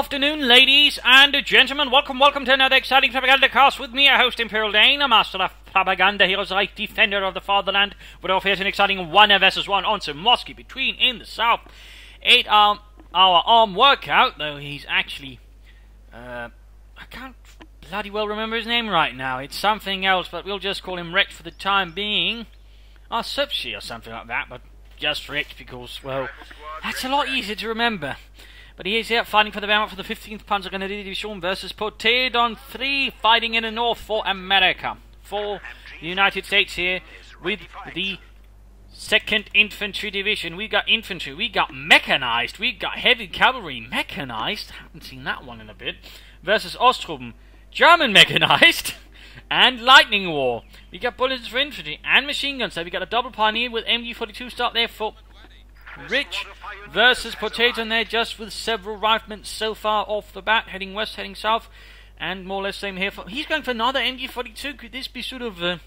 afternoon, ladies and gentlemen. Welcome to another exciting Propagandacast with me, your host, Imperial Dane, a master of propaganda, heroes like defender of the fatherland. We're off here to an exciting 1 versus 1 on Moscow between in the south. 8-hour arm workout, though he's actually, I can't bloody well remember his name right now. It's something else, but we'll just call him Rich for the time being. Or Subsea or something like that, but just Rich because, well, that's a lot easier to remember. But he is here fighting for the Wehrmacht for the 15th Panzer Division versus Potedon3, fighting in the north for America. For the United States here with the 2nd Infantry Division. We got infantry, we got mechanized, we got heavy cavalry mechanized. Haven't seen that one in a bit. Versus Osttruppen, German mechanized. And Lightning War. We got bullets for infantry and machine guns. So we got a double pioneer with MG42 start there for Rich versus Potedon there, just with several riflemen so far off the bat, heading west, heading south, and more or less same here. He's going for another MG42. Could this be sort of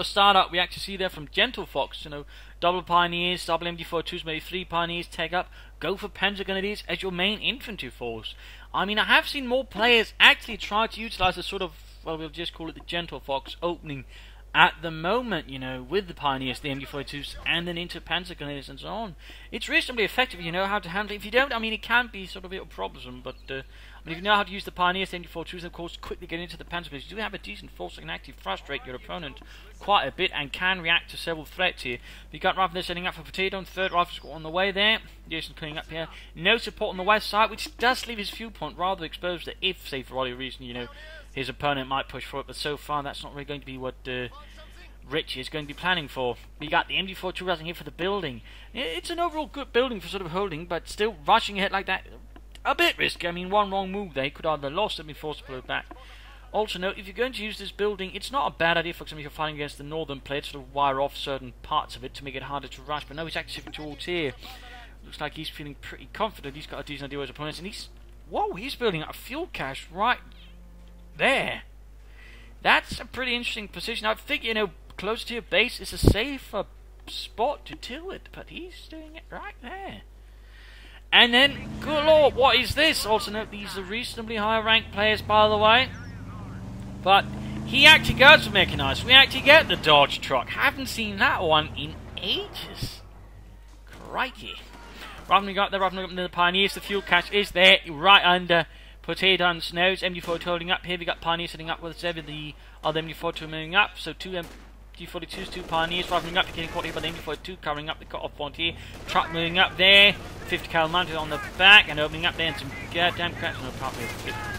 startup we actually see there from Gentle Fox? You know, double pioneers, double MG42s, maybe 3 pioneers take up. Go for Panzer Grenadiers as your main infantry force. I mean, I have seen more players actually try to utilize the sort of, well, we'll just call it the Gentle Fox opening at the moment, you know, with the Pioneers, the MG42s, and then into Panzer Grenadiers and so on. It's reasonably effective if you know how to handle it. If you don't, I mean, it can be sort of a little troublesome, but I mean, if you know how to use the Pioneers, the MG42s, and of course, quickly get into the Panzer Grenadiers, you do have a decent force that can actually frustrate your opponent quite a bit and can react to several threats here. You got Rifle setting up for Potedon, 3rd Rifle Squad on the way there. Jason cleaning up here. No support on the west side, which does leave his viewpoint rather exposed that if, say, for whatever reason, you know, his opponent might push for it, but so far that's not really going to be what Rich is going to be planning for. We got the MG42 rushing here for the building. It's an overall good building for sort of holding, but still rushing ahead like that, a bit risky. I mean, one wrong move there, he could either lost or be forced to pull it back. Also note, if you're going to use this building, it's not a bad idea, for example, if you're fighting against the northern plate, sort of wire off certain parts of it to make it harder to rush, but no, he's actually shifting towards here. Looks like he's feeling pretty confident, he's got a decent idea of his opponents, and he's building up a fuel cache right there. That's a pretty interesting position. I think, you know, close to your base is a safer spot to do it, but he's doing it right there. And then, good lord, what is this? Also note, these are reasonably high ranked players, by the way. But he actually goes for mechanized. We actually get the Dodge truck. Haven't seen that one in ages. Crikey. Rather got the Pioneers. The fuel cache is there, right under Potedon's nose. MG42 holding up here. We got Pioneers sitting up with the other MG42 moving up. So 2 MG42s, 2 Pioneers moving up, getting caught here by the MG42, covering up the cut-off point here. Truck moving up there, 50 cal mounted on the back and opening up there, and some goddamn cracks. No, can't be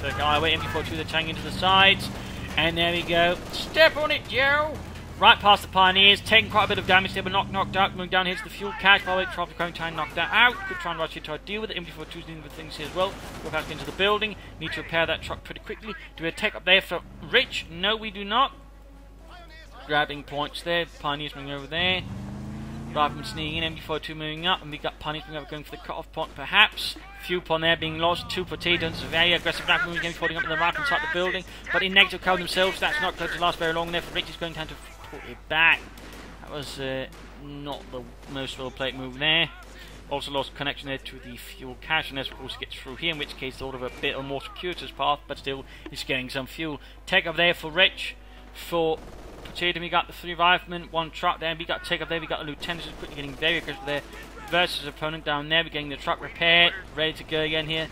a highway. MG42, they're turning into the sides, and there we go. Step on it, Joe! Right past the Pioneers, taking quite a bit of damage there, but knocked out. Moving down here to the fuel cache. By the way, traffic going to try and knock that out. Could try and rush here to try to deal with it. MG42's dealing with things here as well. We're back into the building. Need to repair that truck pretty quickly. Do we take up there for Rich? No, we do not. Grabbing points there. Pioneers moving over there. Rifleman sneaking in. MG42 moving up, and we got Pioneers moving over, going for the cut-off point perhaps. Fuel pond there being lost. 2 Potedons. Very aggressive rifleman moving, holding up in the rifle inside the building, but in negative cover themselves. That's not going to last very long there for Rich. Is going to have to put it back. That was not the most well-played move there. Also lost connection there to the fuel cache, unless of course it gets through here, in which case sort of a bit of a more circuitous path, but still it's getting some fuel. Take up there for Rich. For Potedon, we got the 3 riflemen, 1 truck there, we got take up there, we got the lieutenant who's quickly getting very aggressive there versus opponent down there. We're getting the truck repaired, ready to go again here.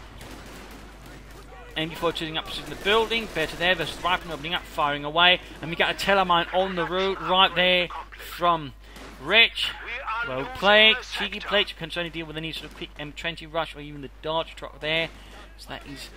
MG4 shooting up in the building, better there versus rifleman opening up, firing away, and we got a telemine on the road right there from Rich. Well played, cheeky plate, you can certainly deal with any sort of quick M20 rush or even the Dodge truck there. So that is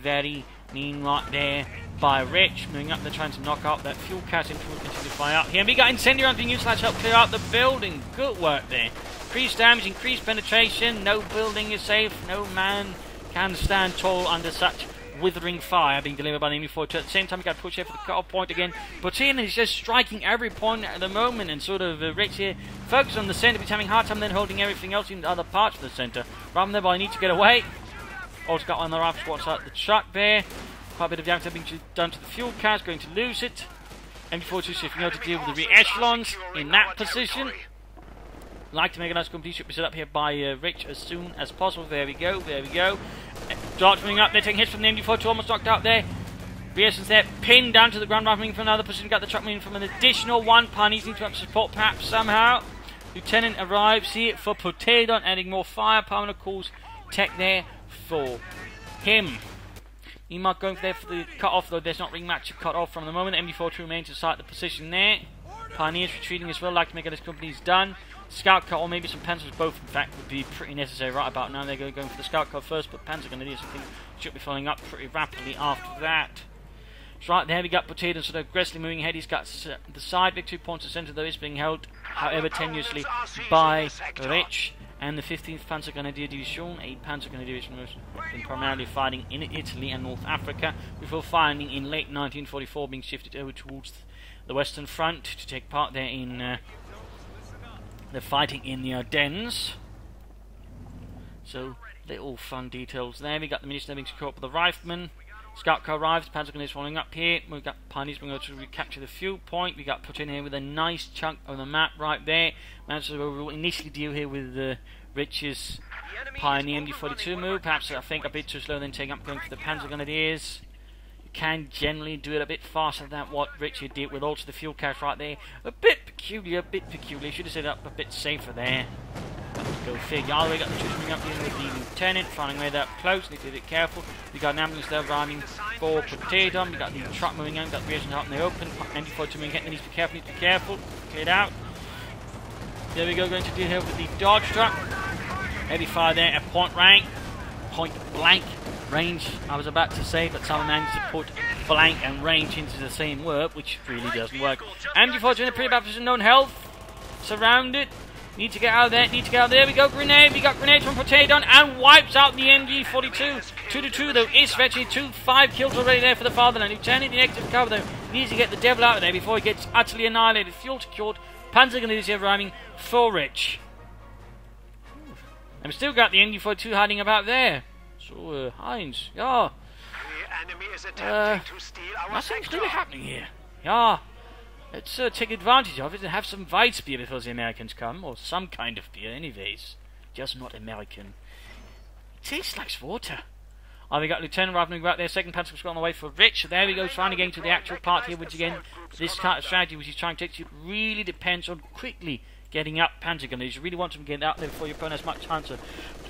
very mean right there by Rich. Moving up, they're trying to knock out that fuel cache into continue to fire out here. And we got incendiary being utilized to help clear out the building. Good work there. Increased damage, increased penetration. No building is safe. No man can stand tall under such withering fire being delivered by the MG42. At the same time, we got to push here for the cut-off point again. Potedon is just striking every point at the moment, and sort of Rich here focus on the centre, but he's having a hard time then holding everything else in the other parts of the centre. Rather than I need to get away. Also got on the rifle squad side the truck there. Quite a bit of damage being done to the fuel cache, going to lose it. MG42 shifting out to deal with the re-echelons in that position. Like to make a nice complete ship be set up here by Rich as soon as possible. There we go, there we go. Darts moving up, they're taking hits from the MG42, almost knocked out there. Beerson's there, pinned down to the ground, moving from another position, got the truck moving from an additional one. Pioneers need to up support perhaps somehow. Lieutenant arrives here for Potedon, adding more firepower, and of course, tech there for him. Emac going there for the cut-off, though there's not ring match to cut off from the moment. MG42 remains inside the position there. Pioneers retreating as well, like to make it as company's done. Scout cut, or maybe some panzers, both in fact, would be pretty necessary right about now. They're going for the scout cut first, but panzer grenadiers, I think, should be following up pretty rapidly after that. So right there we got Potedon sort of aggressively moving ahead. He's got the side victory points, the centre though is being held, however tenuously, by Rich and the 15th Panzer Grenadier Division, a Panzer Grenadier Division which has been primarily fighting in Italy and North Africa, before finding in late 1944 being shifted over towards the Western Front to take part there in the fighting in the Ardennes. So little fun details there. We got the munitions being secured by the riflemen. Scout car arrives, Panzer Grenadiers following up here. We've got Pioneers being able to recapture the fuel point. We got put in here with a nice chunk of the map right there. Managed to initially deal here with Rich's Pioneer MG42 move. Perhaps I think a bit too slow, then taking up going for the Panzer Grenadiers. You can generally do it a bit faster than what Richard did with also the fuel cache right there. A bit peculiar. Should have set it up a bit safer there. Go figure. All the way got the troops moving up here with the lieutenant, finding way that close, need to be a bit careful. We got an ambulance there arriving for Potedon. We got the truck moving out, got the reactions out in the open. MG42 moving in, need to be careful, cleared out. There we go, going to deal here with the Dodge truck. Heavy fire there at point blank range, I was about to say, but someone managed to put blank and range into the same word, which really doesn't work. MG42 in a pretty bad position, known health, surrounded. Need to get out of there, There we go, grenade. We got grenades from Potedon and wipes out the MG42. 2-2 though, is virtually 5 kills already there for the fatherland. Lieutenant in active cover though, needs to get the devil out of there before he gets utterly annihilated. Fuel secured, Panzer Grenadiers here arriving for Rich. And we still got the MG42 hiding about there. So, Heinz, yeah. Nothing's really happening here. Yeah. Let's take advantage of it and have some Weissbier before the Americans come, or some kind of beer anyways. Just not American. It tastes like water. Oh, we got Lieutenant Rifleman back there, second Panzer Squad on the way for Rich. There we go, finally getting to the actual part here, which again, this kind of strategy which he's trying to take really depends on quickly getting up Panzer Grenadiers. You really want to get out there before your opponent has much time to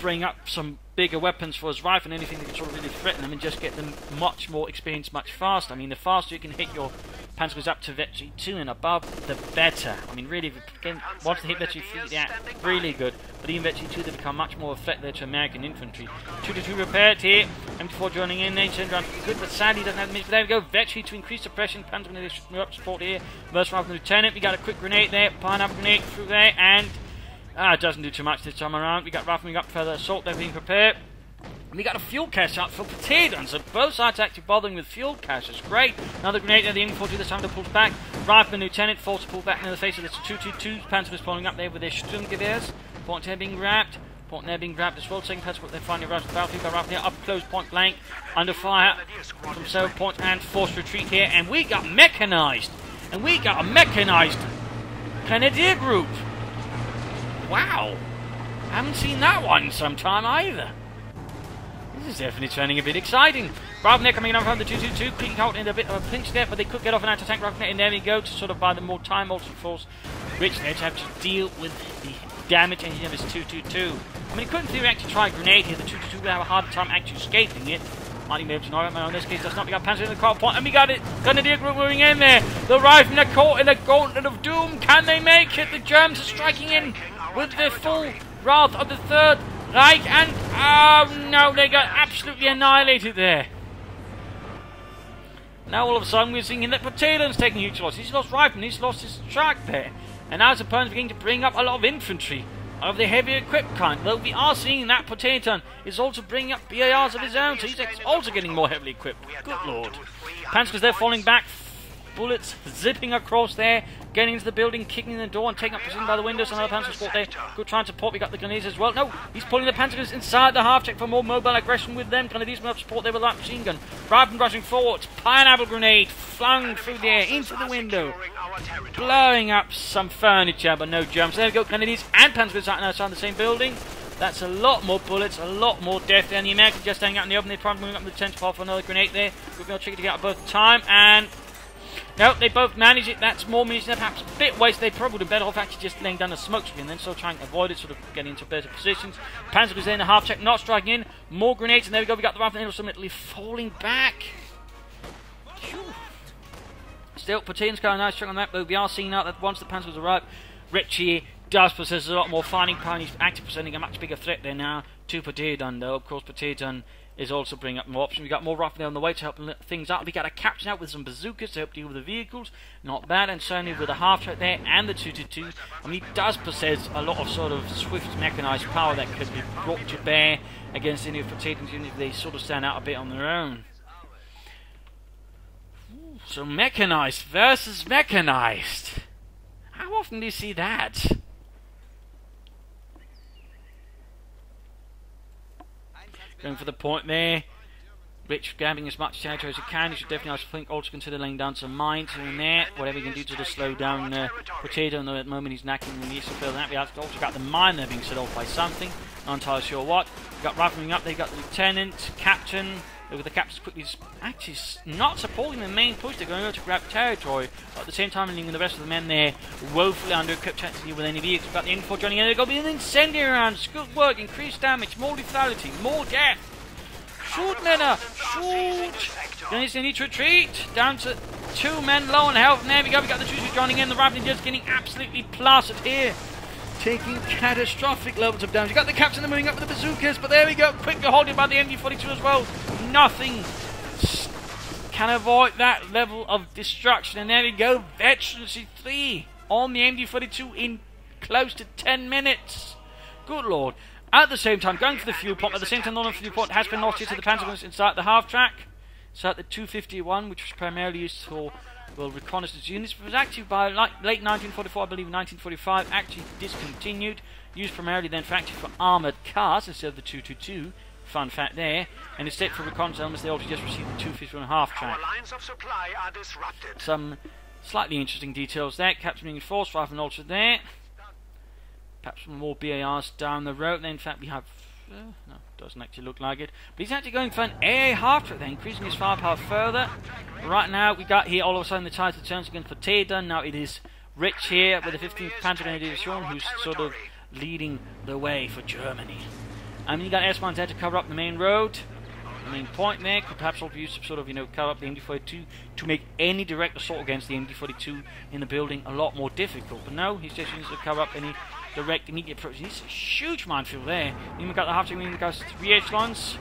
bring up some bigger weapons for his rifle and anything that can sort of really threaten them and just get them much more experience much faster. I mean, the faster you can hit your Panzers up to Vetri 2 and above, the better. I mean, really, once they hit Vetri 3, they're really good. But even Vetri 2, they become much more a threat there to American infantry. 2-2 repaired here. MG4 joining in, then turned around good, but sadly doesn't have the minutes. But there we go, Vetri to increase the pressure. Panzer Grenadiers move up support here. Burst rifle Lieutenant, we got a quick grenade there, pineapple grenade through there, and it doesn't do too much this time around. We got rifling up further assault, they're being prepared. And we got a fuel cache out for Potedon, so both sides actually bothering with fuel caches. Great. Another grenade there, the MG42 this time to pull back. Rifleman Lieutenant forced to pull back in the face of this 2-2-2. Panzer was pulling up there with their Sturmgewehrs. Point there being grabbed. Point there being grabbed as well. Second Panzer, they're finally around the battlefield. Got Rifleman here up close, point blank, under fire from several points and forced retreat here. And we got mechanized. And we got a mechanized Grenadier group. Wow. Haven't seen that one some time either. This is definitely turning a bit exciting. Rifleman coming down from the 2-2-2, peeking out in a bit of a pinch there, but they could get off an anti-tank Rifleman, and there we go, to sort of buy them more time, also force Rich there to have to deal with the damage engine of his 2-2-2. I mean, he couldn't theoretically actually try a grenade here, the 2-2-2 would have a harder time actually escaping it. Might even be able to know it, but in this case does not. We got Panzer in the car point, and we got it. Grenadier group moving in there. The Riflemen are caught in the gauntlet of doom. Can they make it? The Germans are striking in with the full wrath of the Third Reich, and oh no, they got absolutely annihilated there. Now all of a sudden we're seeing that Potedon's taking huge losses. He's lost Rifleman, he's lost his truck there. And now his opponent's beginning to bring up a lot of infantry of the heavy equipped kind. Though we are seeing that Potedon is also bringing up BARs of his own, so he's also getting more heavily equipped. Good lord. Panzers there falling back, bullets zipping across there, getting into the building, kicking in the door and taking up position by the windows. Another Panzer support there. Good trying to support. We got the Grenadiers as well. No, he's pulling the Panzers inside the half check for more mobile aggression with them. Grenadiers move up support there with light machine gun. Rifleman rushing forward. Pineapple grenade flung through the air into the window, blowing up some furniture, but no Germans. There we go. Grenadiers and Panzers outside the same building. That's a lot more bullets, a lot more death there. And the Americans just hanging out in the open. They're probably moving up to the 10 to 12 for another grenade there. We've got tricky to get out both time. And no, they both manage it. That's more munition. They're perhaps a bit wasted. They probably would have better off actually just laying down a smoke screen and then sort of trying to avoid it, sort of getting into better positions. Panzer goes in the half check, not striking in. More grenades, and there we go. We got the rifle ultimately falling back. Phew. Still, Potedon's got a nice check on that, but we are seeing now that once the Panzers arrive, Ritchie does possess a lot more fighting power, and he's actually presenting a much bigger threat there now to Potedon, though. Of course, Potedon is also bringing up more options. We've got more rifle on the way to help things out. We got a captain out with some bazookas to help deal with the vehicles. Not bad, and certainly with the half track there and the 222. I mean, he does possess a lot of sort of swift mechanized power that could be brought to bear against any of Potedon's units if they sort of stand out a bit on their own. So mechanized versus mechanized. How often do you see that? Going for the point there. Rich grabbing as much territory as he can. He should definitely, I think, also consider laying down some mines here and there. Whatever he can do to just slow down Potedon, though at the moment he's knacking the east of field. We have also got the mine there being set off by something. Not entirely sure what. We've got rifling up there. You've got the lieutenant, captain. With the captains quickly actually not supporting the main push. They're going over to grab territory, but at the same time leaving the rest of the men there woefully under-equipped to deal with any vehicles. We've got the M4 joining in. They've got to be an incendiary round. Good work, increased damage, more lethality, more death. Shoot, Mena! Shoot! They need to retreat. Down to 2 men low on health. And there we go. We got the 2-2 joining in. The rifling just getting absolutely plastered here. Taking catastrophic levels of damage. You got the captain moving up with the bazookas, but there we go. Quickly holding by the MG42 as well. Nothing can avoid that level of destruction. And there we go. Veterancy 3 on the MG42 in close to 10 minutes. Good lord. At the same time, going for the fuel pump. At the same time, the fuel pump has been lost here to the Panzer inside the half track. So at the 251, which was primarily used for, well, reconnaissance units, but was actually by late 1944, I believe 1945, actually discontinued. Used primarily then for armoured cars instead of the 222. Fun fact there. And instead for reconnaissance elements, they also just received the 251 half track. Some slightly interesting details there. Captain being force rifle also there. Perhaps some more BARs down the road. Then in fact we have no, doesn't actually look like it. But he's actually going for an AA half track there, increasing his firepower further. Right now we got here all of a sudden the tide turns against Potedon. Now it is Rich here with the 15th Panzer Grenadier Division who's sort of leading the way for Germany. And you got S1 there to cover up the main road. The main point there could perhaps also be used to sort of, cover up the MD42 to make any direct assault against the MD42 in the building a lot more difficult. But no, he's just using to cover up any direct immediate approach. It's a huge minefield there. Then we've got the half track, we got 3 echelons.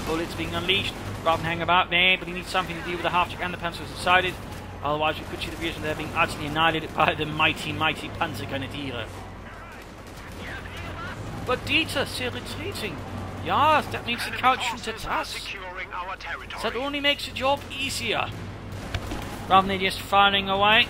Bullets being unleashed rather than hang about there, but he needs something to deal with the half track and the Panzers decided. Otherwise we could see the reason they're being utterly annihilated by the mighty Panzer Grenadier. But Dieter still retreating. Yes, that means the couch shoots at us. That only makes the job easier. Rather than just firing away.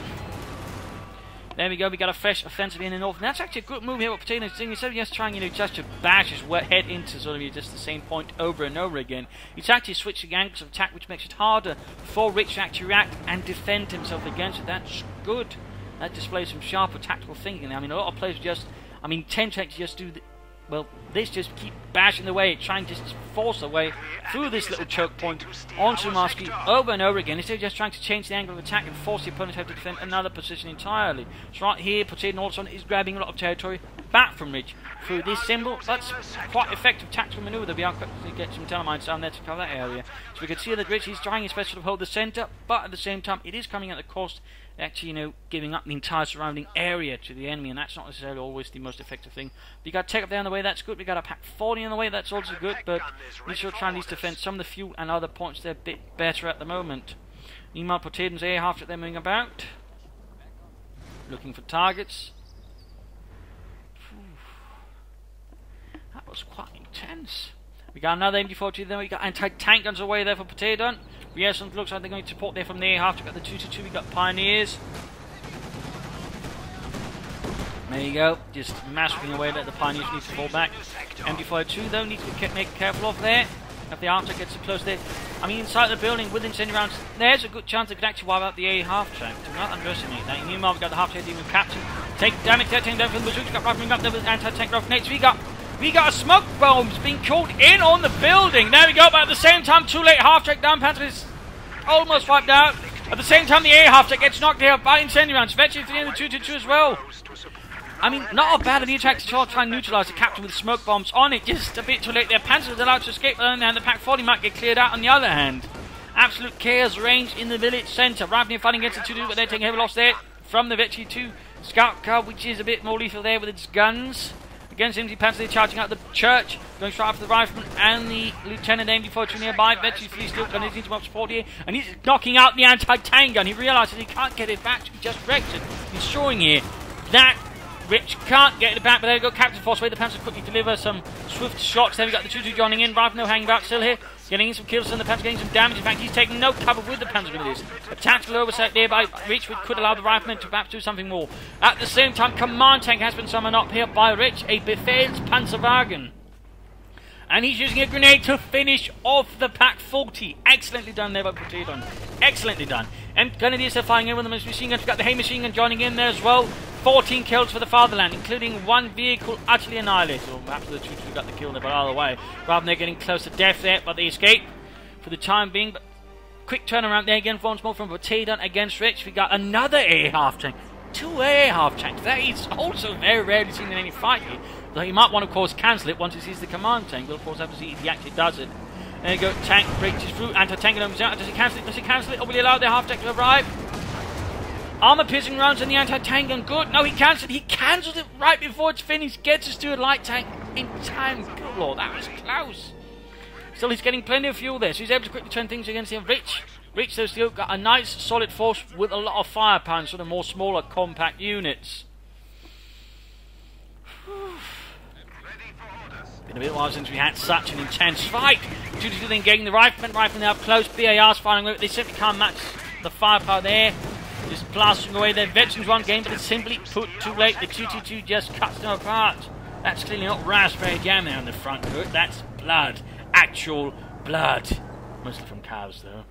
There we go, we got a fresh offensive in the north. And that's actually a good move here what Potedon's doing. Instead of just trying, just to bash his head into sort of just the same point over and over again. He's actually switching angles of attack, which makes it harder for Rich to actually react and defend himself against it. That's good. That displays some sharper tactical thinking. I mean, a lot of players just, tend to just do this just keep bashing the way, trying to just force their way through this little choke point onto Mosky over and over again, instead of just trying to change the angle of attack and force the opponent to have to defend another position entirely. So right here, Potedon also is grabbing a lot of territory back from Ridge through this symbol. That's quite effective tactical maneuver. They'll be able to get some telemines down there to cover that area. So we can see that Ridge, he's trying his best to hold the centre, but at the same time, it is coming at the cost actually, giving up the entire surrounding area to the enemy, and that's not necessarily always the most effective thing. But you got Tech up there on the way, that's good. We got a Pack 40 on the way, that's also good, but we should try and defend some of the fuel and other points they're a bit better at the moment. Meanwhile, Potedon's air half that they're moving about, looking for targets. That was quite intense. We got another MG42 there, we got anti-tank guns away there for Potedon. Yes, it looks like they're going to support there from the air half. We've got the 222, we've got Pioneers. There you go, just massacring away, let the Pioneers need to fall back. MG42 though, needs to be make careful of there. If the half track gets too close there. Inside the building with incendiary rounds, there's a good chance they could actually wipe out the A half track. Do not underestimate that. Meanwhile, we've got the half track dealing with Captain. Take damage there, taking down from the bazooka. Got Rifleman up there with anti-tank rifle next. We got a smoke bombs being called in on the building. There we go, but at the same time, too late. Half-track down, Panther is almost wiped out. At the same time, the A half-track gets knocked out by incendiary rounds. Vetchi in the 2-2-2 as well. I mean, not a bad idea to actually try and neutralise the captain with smoke bombs on it. Just a bit too late there. Panther is allowed to escape on the hand. The Pack 40 might get cleared out on the other hand. Absolute chaos reigns in the village centre. Ravnia fighting against the 2-2, but they're taking heavy loss there from the Vetchi 2 scout car, which is a bit more lethal there with its guns. Against him, Panther, they're charging out the church, going straight after the rifleman and the lieutenant MD42 nearby. Vetchi 3 still gun, he's into support here, and he's knocking out the anti-tank gun. He realises he can't get it back, so he just wrecks it. He's showing here that Rich can't get it back, but there we go, Captain Forceway. The Panther quickly deliver some swift shots. Then we got the 2-2 joining in. Rifleman no hanging back still here, getting in some kills, and the Panther getting some damage. In fact, he's taking no cover with the Panther with this. A tactical oversight there by Rich, which could allow the Rifleman to perhaps do something more. At the same time, command tank has been summoned up here by Rich, a Befehlspanzerwagen. And he's using a grenade to finish off the Pack 40. Excellently done there by Potedon. Excellently done. And Grenadiers are firing in with the machine guns. We've got the Hay machine gun joining in there as well. 14 kills for the fatherland, including one vehicle utterly annihilated. Or perhaps the 2-2 got the kill there, but either way. Rather than they're getting close to death there, but they escape for the time being. But quick turnaround there again once more from Potedon against Rich. We got another A half-tank. 2 A half-tanks. That is also very rarely seen in any fight here. Though he might want to, of course, cancel it once he sees the command tank. We'll, of course, have to see if he actually does it. There you go, tank breaks through, anti-tank comes out. Does he cancel it? Does he cancel it? Or will he allow the half-tank to arrive? Armor-piercing rounds in the anti-tank gun. Good. No, he cancelled. He cancelled it right before it's finished. Gets us to a light tank in time. Good lord, that was close. Still, he's getting plenty of fuel there, so he's able to quickly turn things against him. Rich, though, still got a nice, solid force with a lot of firepower and sort of more smaller, compact units. Been a bit while since we had such an intense fight. 2-2 then getting the Rifleman now up close. BAR's firing away. They simply can't match the firepower there. Just plastering away their veterans one game, but it's simply put too late. The 2-2 just cuts them apart. That's clearly not raspberry jam there on the front foot. That's blood. Actual blood. Mostly from cows, though.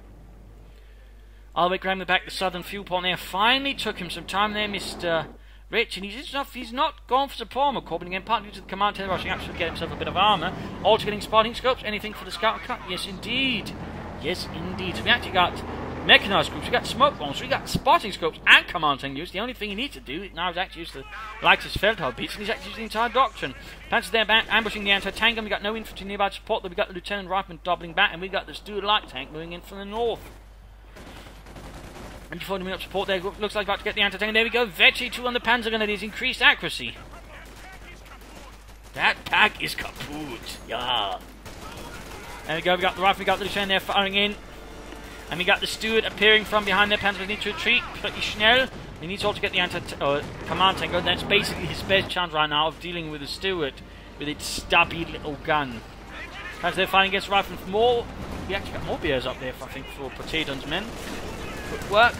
All the way grabbing back the southern fuel point there. Finally took him some time there, Mr. Rich, and he's not gone for support armor corps, but again, partly due to the command tail rushing up to get himself a bit of armor. Also getting spotting scopes. Anything for the scout cut? Yes, indeed. Yes, indeed. So we actually got mechanized groups, we got smoke bombs, we got spotting scopes and command tank use. The only thing he needs to do now is actually use the lightest Feldhau beats, and he's actually using the entire doctrine. Panzers there ambushing the anti-tank gun. We got no infantry nearby to support, though we got the Lieutenant Rifleman doubling back, and we got the Steward light tank moving in from the north. And before moving up support there, looks like about to get the anti-tank. There we go, Vetchi 2 on the Panzer gun, and he's increased accuracy. That pack is kaput. Yeah. There we go, we got the Rifleman, we got the Lieutenant there firing in. And we got the Steward appearing from behind their Panzer. Need to retreat pretty schnell. He needs also to get the command tank. That's basically his best chance right now of dealing with the Steward with its stubby little gun. As they're fighting against Rifleman for more. We actually got more beers up there, I think, for Potedon's men. Good work.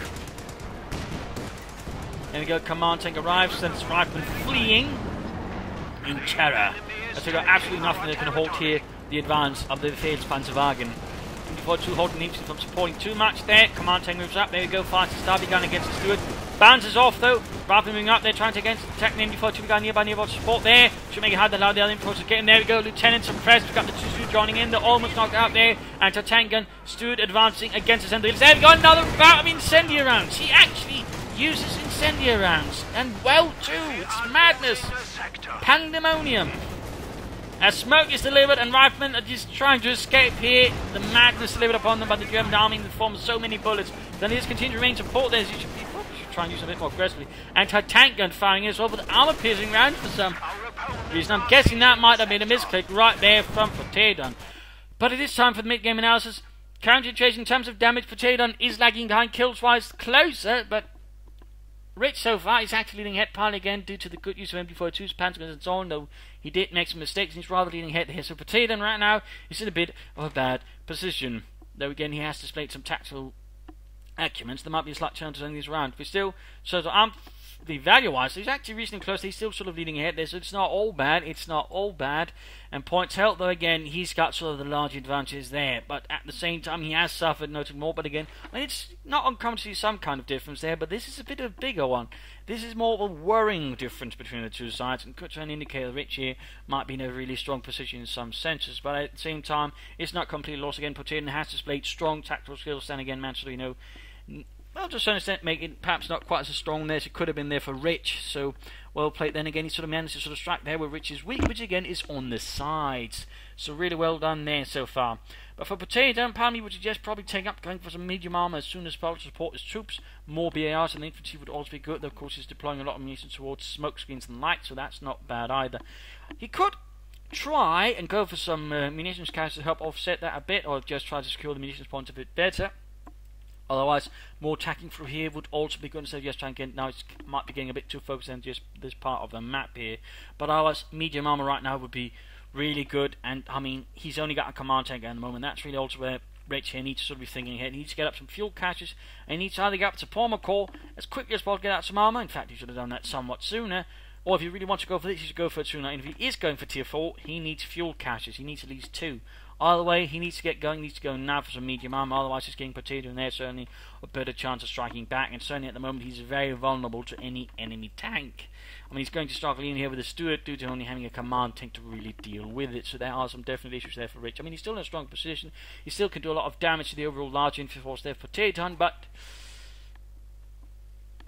There we go, command tank arrives, sends Rifleman fleeing in terror. As they got absolutely nothing that can halt here the advance of the Befehlspanzerwagen. 2 holding the from supporting too much there. Command tank moves up. There we go. Fires the Starby gun against the Steward. Bounces off though. Rather than moving up there, trying to attack the MD42. We got nearby support there. Should make it hard to allow the other infantry to get in. There we go. Lieutenant suppressed. We've got the 2-2 joining in. They're almost knocked out there. Anti-tank gun. Steward advancing against the Incendiary. There we go. Another bout of incendiary rounds. He actually uses incendiary rounds. And well too. It's madness. Pandemonium. As smoke is delivered and Riflemen are just trying to escape here, the madness delivered upon them by the German army in the form of so many bullets. Then he just continue to remain support there. You should try and use a bit more aggressively. Anti-tank gun firing as well, with armor-piercing rounds for some reason. I'm guessing that might have been a misclick right there from Potedon. But it is time for the mid-game analysis. Currently chasing in terms of damage, Potedon is lagging behind kills-wise closer, but Rich so far is actually leading head partly again due to the good use of MD42's Panzer guns and so on, though he did make some mistakes and he's rather leading head here. So Potedon right now is in a bit of a bad position. Though again he has displayed some tactical acumen, so there might be a slight chance of turning these around. But still, so I'm the value-wise, he's actually reasonably close. He's still sort of leading ahead there, so it's not all bad. It's not all bad. And points help, though, again, he's got sort of the large advantage there. But at the same time, he has suffered noted more. But again, I mean, it's not uncommon to see some kind of difference there, but this is a bit of a bigger one. This is more of a worrying difference between the two sides, and could try and indicate that Rich here might be in a really strong position in some senses. But at the same time, it's not completely lost. Again, Potedon has displayed strong tactical skills, and again, Manchester, you know, well, to a certain extent, make it perhaps not quite as strong there as it could have been there for Rich. So, well played. Then again, he sort of managed to sort of strike there where Rich is weak, which again is on the sides. So, really well done there so far. But for Potedon, part of me would suggest probably taking up, going for some medium armour as soon as possible to support his troops. More BARs and the infantry would also be good. Though, of course, he's deploying a lot of munitions towards smoke screens and lights, so that's not bad either. He could try and go for some munitions carriers to help offset that a bit, or just try to secure the munitions points a bit better. Otherwise, more attacking through here would also be good instead of just trying to get. Now, it might be getting a bit too focused on just this part of the map here. But otherwise, medium armor right now would be really good. And I mean, he's only got a command tank at the moment. That's really also where Rich here needs to sort of be thinking ahead. He needs to get up some fuel caches, and he needs to either get up to Palmer Core as quickly as possible to get out some armor. In fact, he should have done that somewhat sooner. Or if you really want to go for this, you should go for it sooner. And if he is going for tier 4, he needs fuel caches. He needs at least 2. Either way, he needs to get going. He needs to go now for some medium armor. Otherwise, he's getting Potedon in there. Certainly a better chance of striking back. And certainly at the moment, he's very vulnerable to any enemy tank. I mean, he's going to struggle in here with the Stewart due to only having a command tank to really deal with it. So there are some definite issues there for Rich. I mean, he's still in a strong position. He still can do a lot of damage to the overall large infantry force there for Potedon, but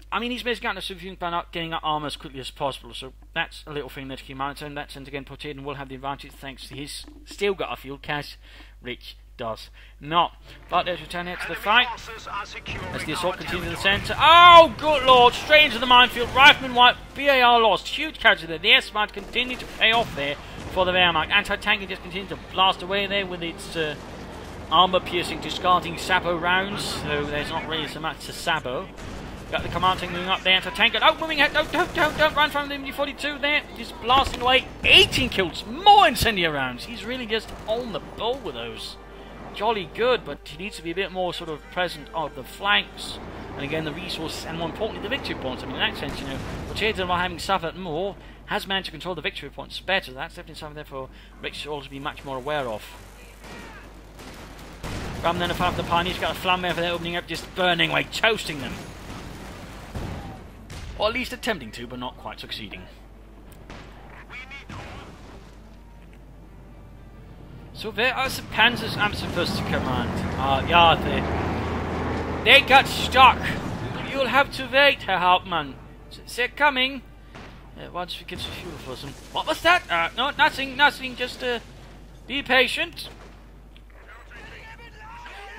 I mean, he's basically gotten a superhuman by not getting that armor as quickly as possible, so that's a little thing that he can monitor, and that sense again, Potedon will have the advantage thanks to his still got a field cache. Rich does not. But let's return here to the fight as the assault continues in the centre. Oh, good lord! Straight into the minefield. Rifleman white, BAR lost. Huge casualty there. The S-Smart continue to pay off there for the Wehrmacht. Anti-tanking just continues to blast away there with its armour-piercing, discarding Sabo rounds, so there's not really so much to Sabo. Got the command tank moving up there to tank it. Oh, moving ahead. Don't run from the MD-42 there. Just blasting away. 18 kills. More incendiary rounds. He's really just on the ball with those. Jolly good, but he needs to be a bit more sort of present on the flanks. And again, the resources, and more importantly, the victory points. I mean, in that sense, you know, Potedon, while having suffered more, has managed to control the victory points better. That's definitely something there for Rich to also be much more aware of. Rather than the fact the Pioneers got a flamme for their opening up, just burning away, toasting them. Or at least attempting to, but not quite succeeding. So where are the panzers I'm supposed to command? Yeah, they got stuck. You'll have to wait, Herr Hauptmann. They're coming. Once we get some fuel for them. What was that? No, nothing. Just be patient.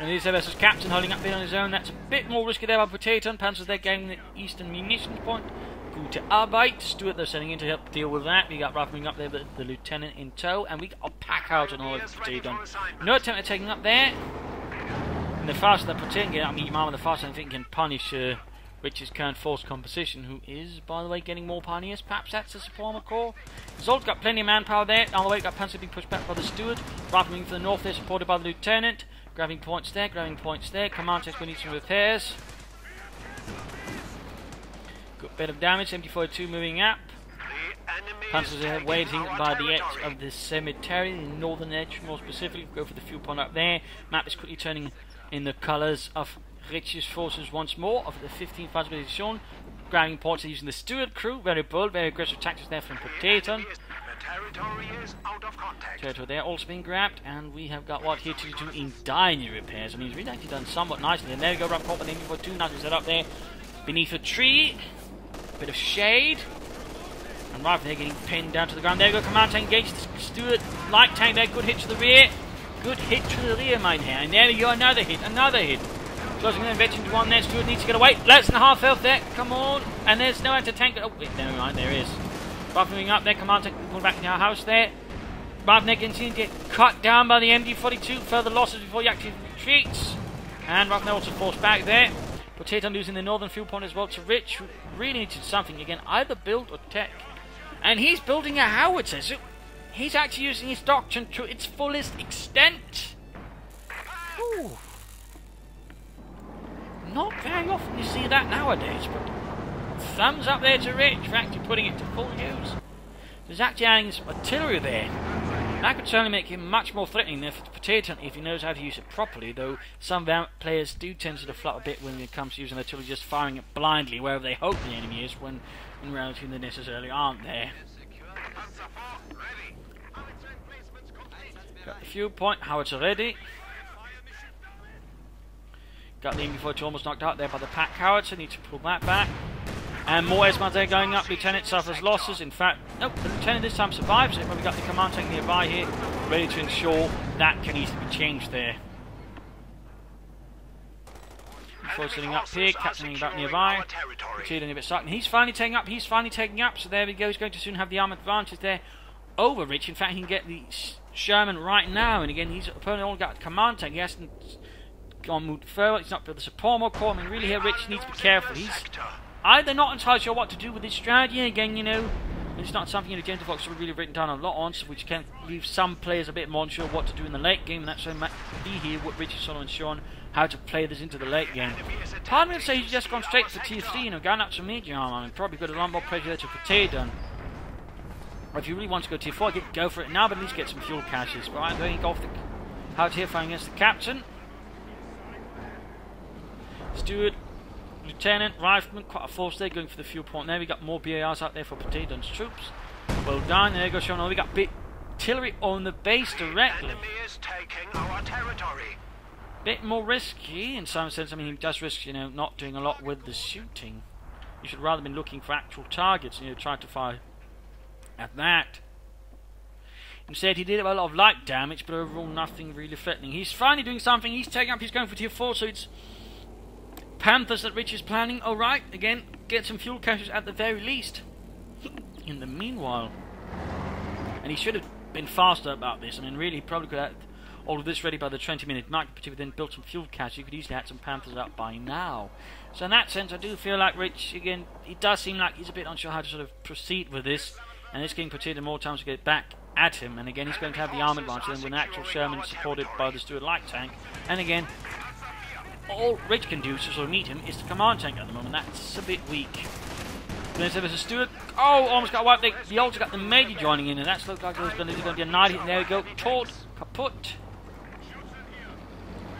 And the USF's captain holding up there on his own. That's a bit more risky there by Potedon. Panzers there getting the eastern munitions point. Gute Arbeit. Stewart they're sending in to help deal with that. We got Rifleman up there with the lieutenant in tow. And we got a pack out on all of Potedon. No attempt at taking up there. And the faster that Potedon get up, medium armor, the faster I think can punish Rich's current force composition, who is, by the way, getting more pioneers. Perhaps that's the Suprema Corps. Zold's got plenty of manpower there. On the way, got Panzer being pushed back by the Steward. Rifleman for the north there, supported by the lieutenant. Grabbing points there, Command tanks going to need some repairs. Good bit of damage, 74-2 moving up. Panzers are waiting by the edge of the cemetery, the northern edge more specifically. Go for the fuel point up there. Map is quickly turning in the colours of Rich's forces once more, of the 15th Panzer Division. Grabbing points using the Steward crew, very bold, very aggressive tactics there from Potedon. Territory there also being grabbed, and we have got what here to do in diner repairs. I mean, he's really actually done somewhat nicely. And there we go, rough pop, and then you've got 2 nicely set up there beneath a tree. A bit of shade. And right there getting pinned down to the ground. There we go, command tank engaged. Stewart, light tank there, good hit to the rear. Good hit to the rear, mine here. And there we go, another hit. Closing in, veteran to one there. Stewart needs to get away. Less than half health there. Come on. And there's no anti-tank. Oh, wait, never mind, there is. Moving up there, command tank pulled back into our house there. Ravnek continues to get cut down by the MD-42. Further losses before he actually retreats. And Ravnek also forced back there. Potedon losing the northern fuel point as well to Rich, who really needed something again, either build or tech. And he's building a howitzer, so he's actually using his doctrine to its fullest extent. Ooh. Not very often you see that nowadays, but thumbs up there to Rich for actually putting it to full use. There's actually adding some artillery there. That could certainly make him much more threatening than Potedon if he knows how to use it properly, though some players do tend to flop a bit when it comes to using artillery, just firing it blindly wherever they hope the enemy is, when in reality they necessarily aren't there. Got the fuel point, howitzer ready. Got the MB42 almost knocked out there by the pack howitzer, need to pull that back. And more S-mods there going up. Lieutenant suffers losses. In fact, nope, the Lieutenant this time survives it, but we've got the command tank nearby here, ready to ensure that can easily be changed there. Before sitting up here, captaining about nearby. Potedon a bit stuck, and he's finally taking up, so there we go, he's going to soon have the arm advantage there over Rich. In fact, he can get the Sherman right now, and again, his opponent only got the command tank, he hasn't gone moved further, he's not built the support more core. I mean, really here, Rich needs to be careful. He's either not entirely sure what to do with his strategy, again, you know, it's not something in the Gentle Fox we've really written down a lot on, so which can leave some players a bit more unsure what to do in the late game, and that's why might be here what Rich is sort of ensuring how to play this into the late game. Part of me would say he's just gone straight for tier 3, you know, going up to major armor. I mean, probably got a lot more pressure there to Potedon. Or if you really want to go tier 4, go for it now, but at least get some fuel caches. But I'm going to go off the out here fighting against the captain. Steward, Lieutenant, Rifleman, quite a force there going for the fuel point there. We got more BARs out there for Potedon's troops. Well done, there goes showing. We got bit artillery on the base directly. Enemy is taking our territory. Bit more risky in some sense. I mean, he does risk, you know, not doing a lot with the shooting. You should rather been looking for actual targets and, you know, try to fire at that. Instead, he did have a lot of light damage, but overall nothing really threatening. He's finally doing something. He's taking up. He's going for tier 4, so it's Panthers that Rich is planning. Alright, again, get some fuel caches at the very least. In the meanwhile, and he should have been faster about this. I mean, really, he probably could have all of this ready by the 20-minute mark, but if he then built some fuel caches, you could easily have some Panthers out by now. So in that sense, I do feel like Rich, again, it does seem like he's a bit unsure how to sort of proceed with this, and it's getting Potedon more times to get back at him, and again, he's going to have the arm advantage then with an actual Sherman supported by the Steward light tank, and again, all Rich can do to sort of meet him is the command tank at the moment. That's a bit weak. Then there's a Steward. Oh, almost got wiped. He also got the Major joining in, and that's looked like it was going to be a night hit. There we go. Taught, kaput.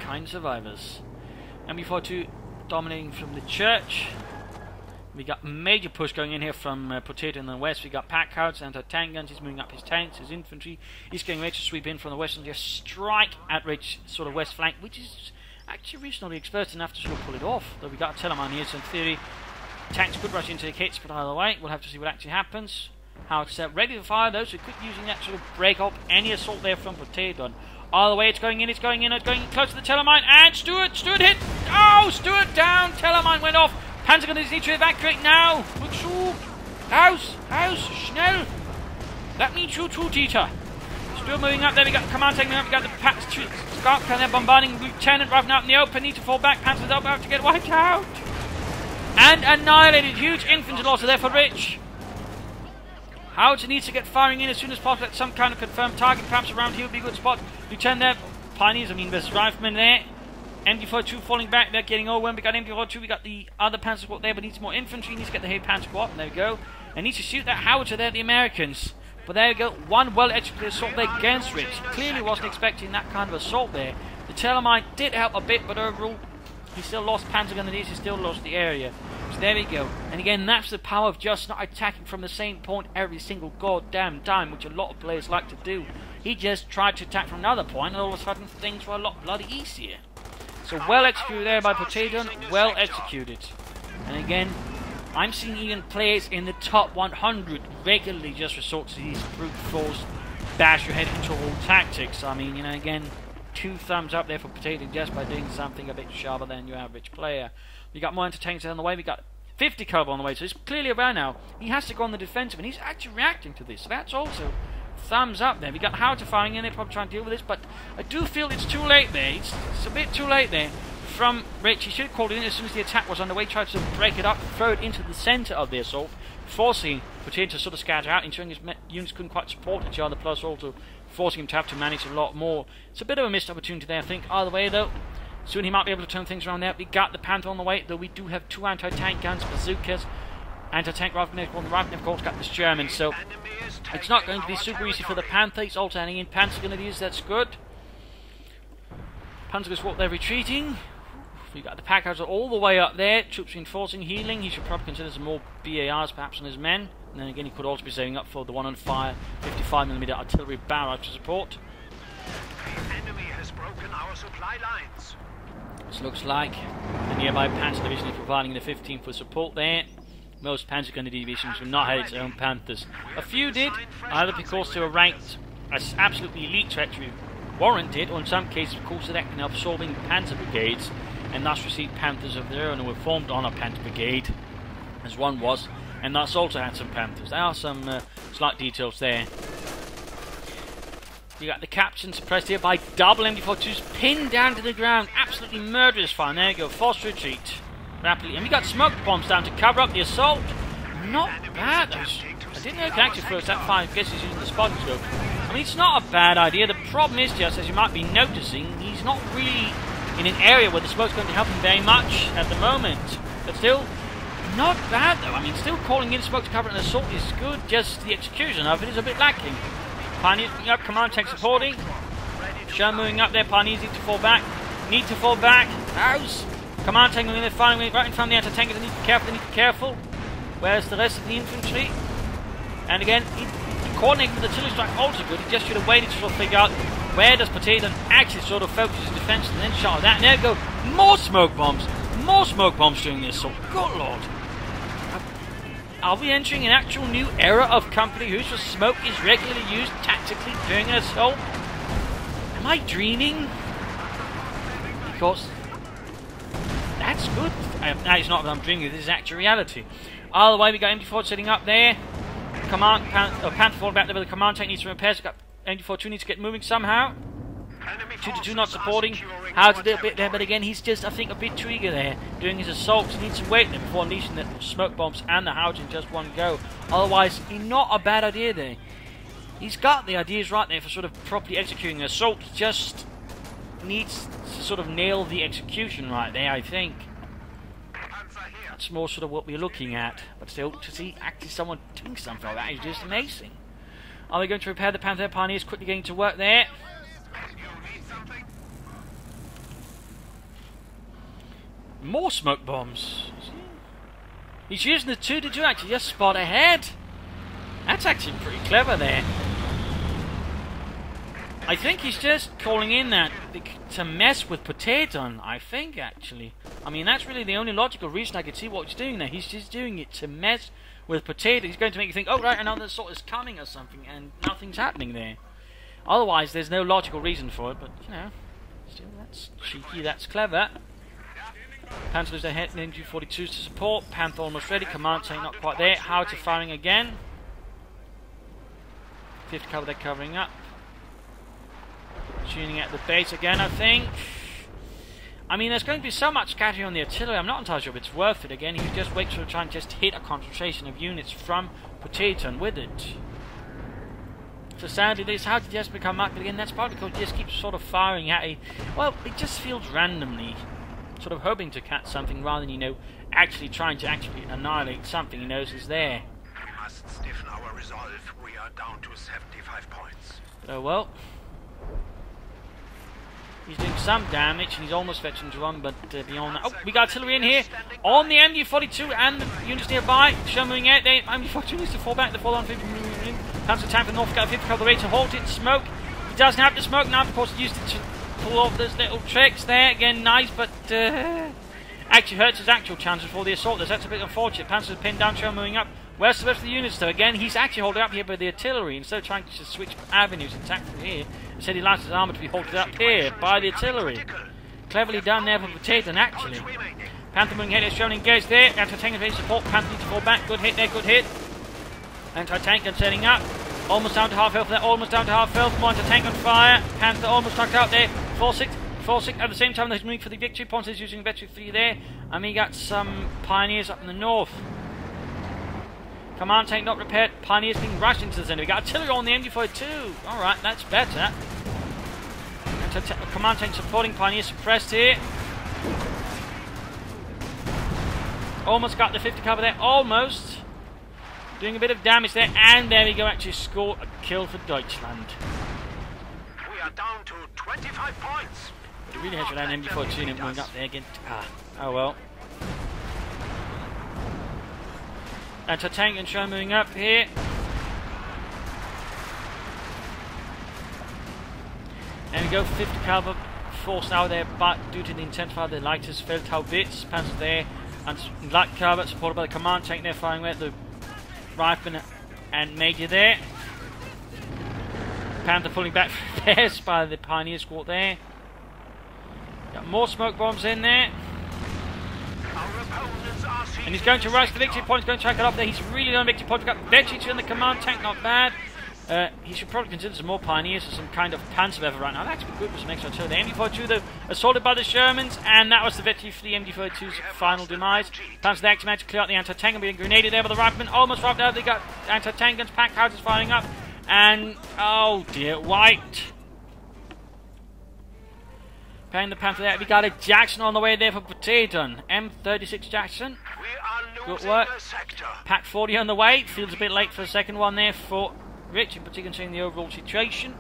Kind survivors. MB42 dominating from the church. We got major push going in here from Potedon in the west. We got pack cards, anti-tank guns. He's moving up his tanks, his infantry. He's getting ready to sweep in from the west and just strike at Rich sort of west flank, which is actually reasonably expert enough to sort of pull it off. Though we got a Telemann here, so in theory, tanks could rush into the hits, but either way, we'll have to see what actually happens. How it's ready to fire though, so it could using that sort of break up any assault there from Potedon. All the way, it's going in, it's going close to the Telemann, and Steward hit! Oh, Steward down, Telemann went off. Panzergunners need to evacuate now. Rückzug! Raus! Schnell! That means you too, Dieter. Steward moving up there, we got the command taking up, we got the packs, Scarp, they're bombarding Lieutenant, roughing out in the open, need to fall back, Panzer's up, about to get wiped out. And annihilated, huge infantry loss there for Rich. Howitzer needs to get firing in as soon as possible at some kind of confirmed target, perhaps around here would be a good spot. Lieutenant there, Pioneers, I mean there's Riflemen there. MD42 falling back, they're getting over. We got MD42, we got the other Panzer squad there, but needs more infantry, needs to get the heavy Panzer squad, and there we go. And needs to shoot that howitzer there, the Americans. But there we go, one well-executed assault there against Rich. Clearly wasn't expecting that kind of assault there. The Telemann did help a bit, but overall, he still lost Panzergunners, he still lost the area. So there we go. And again, that's the power of just not attacking from the same point every single goddamn time, which a lot of players like to do. He just tried to attack from another point, and all of a sudden things were a lot bloody easier. So well executed there by Potedon, well executed. And again, I'm seeing even players in the top 100 regularly just resort to these brute force bash your head into all tactics. I mean, you know, again, 2 thumbs up there for Potedon just by doing something a bit sharper than your average player. We got more entertainers on the way, we got 50 caliber on the way, so it's clearly around now. He has to go on the defensive, and he's actually reacting to this, so that's also thumbs up there. We got Howitzer firing in there, probably trying to deal with this, but I do feel it's too late there. It's a bit too late there from Rich. He should have called it in as soon as the attack was underway, tried to break it up, throw it into the centre of the assault, forcing Potedon to sort of scatter out, ensuring his units couldn't quite support each other, plus also forcing him to have to manage a lot more. It's a bit of a missed opportunity there, I think. Either way, though, soon he might be able to turn things around there. We got the Panther on the way, though we do have 2 anti-tank guns, bazookas, anti-tank rifle. Well, the rifle, of course, got this German, so it's not going to be super easy for the Panther. He's also adding in Panzer grenadiers, that's good. Panzer goes what they're retreating. We've got the Packers all the way up there. Troops reinforcing, healing. He should probably consider some more BARs perhaps on his men. And then again, he could also be saving up for the one on fire 55mm artillery barrage to support. The enemy has broken our supply lines. This looks like the nearby Panzer division is providing the 15th for support there. Most Panzer Grenadier divisions will not have its own Panthers. A few did, either because they were ranked as absolutely elite to actually warrant it, or in some cases, of course, they're acting absorbing Panzer brigades and thus received Panthers of their own and were formed on a Panther brigade, as one was, and thus also had some Panthers. There are some slight details there. You got the captain suppressed here by double MD-42s, pinned down to the ground. Absolutely murderous fire. And there you go, forced retreat rapidly. And we got smoke bombs down to cover up the assault. Not bad. I didn't know you could actually first that fire. I guess he's using the spotting scope. I mean, it's not a bad idea. The problem is just, as you might be noticing, he's not really in an area where the smoke's going to help him very much at the moment. But still, not bad though. I mean, still calling in smoke to cover an assault is good. Just the execution of it is a bit lacking. Pioneers picking up, command tank supporting. Sherman moving up there, Pioneers need to fall back. Need to fall back. House. Command tank moving in there, firing right in front of the anti-tankers. They need to be careful, they need to be careful. Where's the rest of the infantry? And again, coordinating with the artillery strike also good. He just should have waited to sort of figure out where does Potedon actually sort of focus his defense and then shot that. And there go. More smoke bombs. More smoke bombs during the assault. Good lord. Are we entering an actual new era of company whose smoke is regularly used tactically during an assault? Am I dreaming? Because that's good. No, it's not that I'm dreaming. This is actual reality. Either way, we got MD-4 sitting up there. Panther falling back there, but the command tank needs some repairs. Got MD-42 needs to get moving somehow. 2-2 not supporting. Howard's a little bit there, but again, he's just, I think, a bit too eager there. Doing his assaults, he needs to wait there before unleashing the smoke bombs and the Howard in just one go. Otherwise, not a bad idea there. He's got the ideas right there for sort of properly executing an assault. Just needs to sort of nail the execution right there, I think. That's more sort of what we're looking at. But still, to see actually someone doing something like that is just amazing. Are we going to repair the Panther? Pioneers quickly getting to work there. More smoke bombs. He's using the 2-2 actually just spot ahead. That's actually pretty clever there. I think he's just calling in that to mess with Potedon, I think, actually. I mean, that's really the only logical reason I could see what he's doing there. He's just doing it to mess with Potedon. He's going to make you think, oh, right, another assault is coming or something, and nothing's happening there. Otherwise, there's no logical reason for it, but, you know, still, that's cheeky, that's clever. Panther is ahead, MG-42s to support. Panther almost ready, command tank not quite there. Howitzer firing again. 5th cover, they're covering up. Tuning at the base again, I think. I mean, there's going to be so much scattering on the artillery, I'm not entirely sure if it's worth it. Again, you just wait to try and just hit a concentration of units from Potedon with it. So sadly, this how did just become up again? That's probably because it just keeps sort of firing at a... Well, it just feels randomly. Sort of hoping to catch something rather than, you know, actually trying to actually annihilate something he knows is there. We must stiffen our resolve. We are down to 75 points. Oh well. He's doing some damage and he's almost fetching to run, but beyond that... Oh, we got artillery in here on the MD-42 and the units nearby. Moving out there. MD-42 needs to fall back. The fall on 50. Comes to attack the north, got a 50 cover rate to halt it. Smoke. He doesn't have the smoke now, of course, he used it to pull off those little tricks there. Again, nice, but actually hurts his actual chances for the assault. That's a bit unfortunate. Panzer's pinned down, Sherman moving up. Where's the rest of the units, though? Again, he's actually holding up here by the artillery instead of trying to just switch avenues and attack from here. Instead, he allows his armour to be holded up here by the artillery. Cleverly done there for Potedon, actually. Panther moving ahead, Sherman engaged there. Anti-tank is ready to support. Panther needs to fall back. Good hit there, good hit. Anti-tank and setting up. Almost down to half health there, almost down to half health. More anti-tank on fire. Panther almost knocked out there. 4-6. At the same time, he's moving for the victory. Ponce is using Victory 3 there. And we got some Pioneers up in the north. Command tank not repaired. Pioneers being rushed into the center. We got artillery on the MD-42. Alright, that's better. Command tank supporting. Pioneers suppressed here. Almost got the 50 cover there. Almost. Doing a bit of damage there, and there we go, actually score a kill for Deutschland. We are down to 25 points. It really has an MD42 unit moving up there again. Oh well. Anti-tank and show moving up here. And we go 50 caliber force now there, but due to the intensify the lightest Feldhaubitz, Panzer there, and light caliber supported by the command tank there firing with the rifleman and major there. Panther pulling back there by the Pioneer squad there. Got more smoke bombs in there. And he's going to rush the victory point, he's going to track it up there. He's really on victory point. We've got Vetch in the command tank, not bad. He should probably consider some more Pioneers or some kind of Panzerwerfer right now. That's good with some extra artillery. The MD42 though, assaulted by the Shermans, and that was the victory for the MD42's final demise. Panzer the managed to clear out the anti-tank and being grenaded there by the riflemen. Almost wiped out. They got anti-tank guns, pack houses firing up, and oh dear, white. Paying the Panther there. We got a Jackson on the way there for Potedon. M36 Jackson. Good work. Pack 40 on the way. Feels a bit late for the second one there for Rich, in particular considering the overall situation.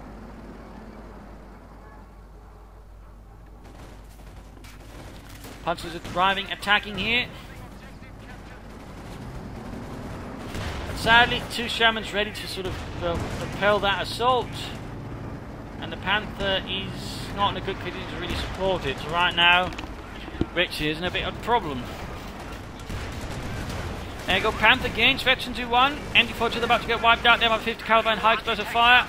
Panzers are driving, attacking here. But sadly, two Shermans ready to sort of repel that assault. And the Panther is not in a good condition to really support it. So right now, Rich is in a bit of a problem. There you go, Panther gains, Veteran 2-1. MD42 about to get wiped out there by 50 caliber and high explosive fire.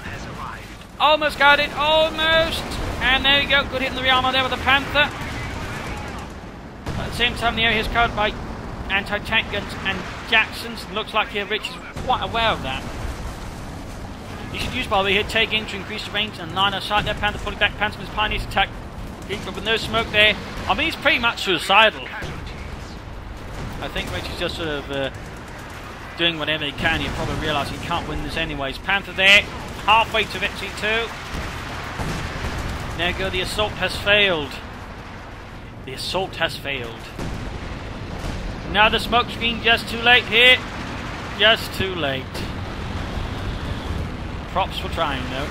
Almost got it, almost! And there we go, good hit in the rear armor there with the Panther. But at the same time, the area is covered by anti-tank guns and Jacksons. Looks like here Rich is quite aware of that. You should use, by the way, here take aim to increase the range and line of sight there. Panther pulling back, Panther's Pioneers attack. But with no smoke there. I mean, he's pretty much suicidal. I think Rich is just sort of doing whatever he can. He'll probably realise he can't win this anyways. Panther there, halfway to victory 2. There you go, the assault has failed. The assault has failed. Now the smoke screen, just too late here. Just too late. Props for trying though.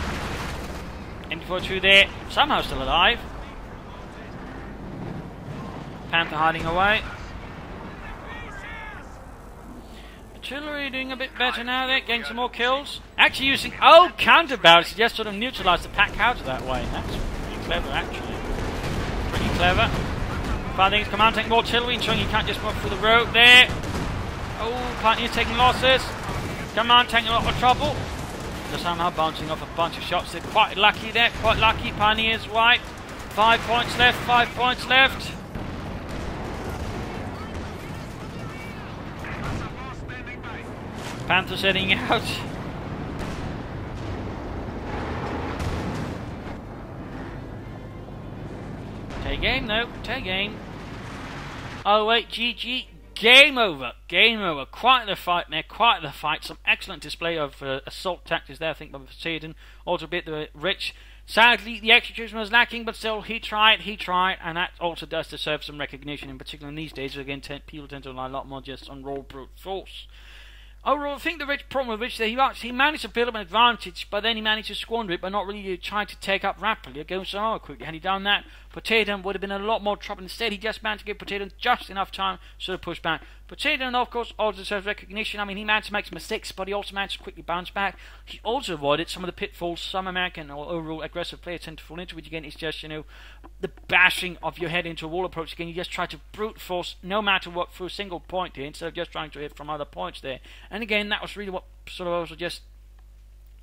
MD42 there, somehow still alive. Panther hiding away. Artillery doing a bit better now there, getting some more kills. Actually using counterbarrels to just sort of neutralise the pack out that way. That's pretty clever actually. Pretty clever. Firing his command tank more artillery, ensuring he can't just walk through the road there. Oh, Pioneer's taking losses. Command tank in a lot of trouble. They're somehow bouncing off a bunch of shots. They're quite lucky there, quite lucky. Pioneers wiped. 5 points left, 5 points left. Panther's heading out. Take aim though, take aim. Oh wait, GG. Game over, game over. Quite the fight there, quite the fight. Some excellent display of assault tactics there, I think, by Potedon. Also a bit rich. Sadly, the execution was lacking, but still, he tried, and that also does deserve some recognition, in particular in these days, again, people tend to rely a lot more just on raw brute force. Overall, I think the Rich problem with Rich there, he managed to build up an advantage, but then he managed to squander it by not really trying to take up rapidly or go so quickly. Had he done that, Potedon would have been in a lot more trouble. Instead, he just managed to give Potedon just enough time to sort of push back. Potedon, of course, also deserves recognition. I mean, he managed to make some mistakes, but he also managed to quickly bounce back. He also avoided some of the pitfalls some American or overall aggressive players tend to fall into, which again is just, you know, the bashing of your head into a wall approach. Again, you just try to brute force no matter what through a single point here, instead of just trying to hit from other points there. And again, that was really what sort of also just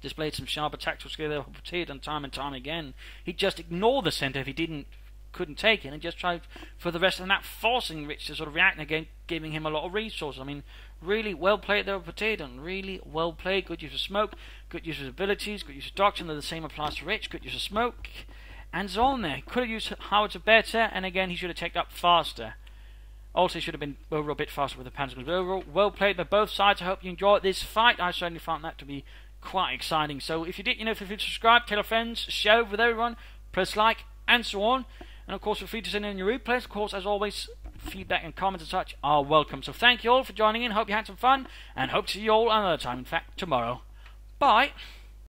displayed some sharper tactical skill there for Potedon time and time again. He'd just ignore the centre if he couldn't take it, and just tried for the rest of that, forcing Rich to sort of react, and again giving him a lot of resources. I mean, really well played there with Potedon, really well played. Good use of smoke, good use of abilities, good use of doctrine. The same applies to Rich. Good use of smoke and so on there. Could have used Howitzer better, and again he should have taken up faster. Also, should have been overall a bit faster with the Panzer. Overall, well played by both sides. I hope you enjoyed this fight. I certainly found that to be quite exciting. So if you did, feel free to subscribe, tell your friends, share with everyone, press like, and so on. And of course, feel free to send in your replays. Of course, as always, feedback and comments and such are welcome. So thank you all for joining in. Hope you had some fun, and hope to see you all another time. In fact, tomorrow. Bye.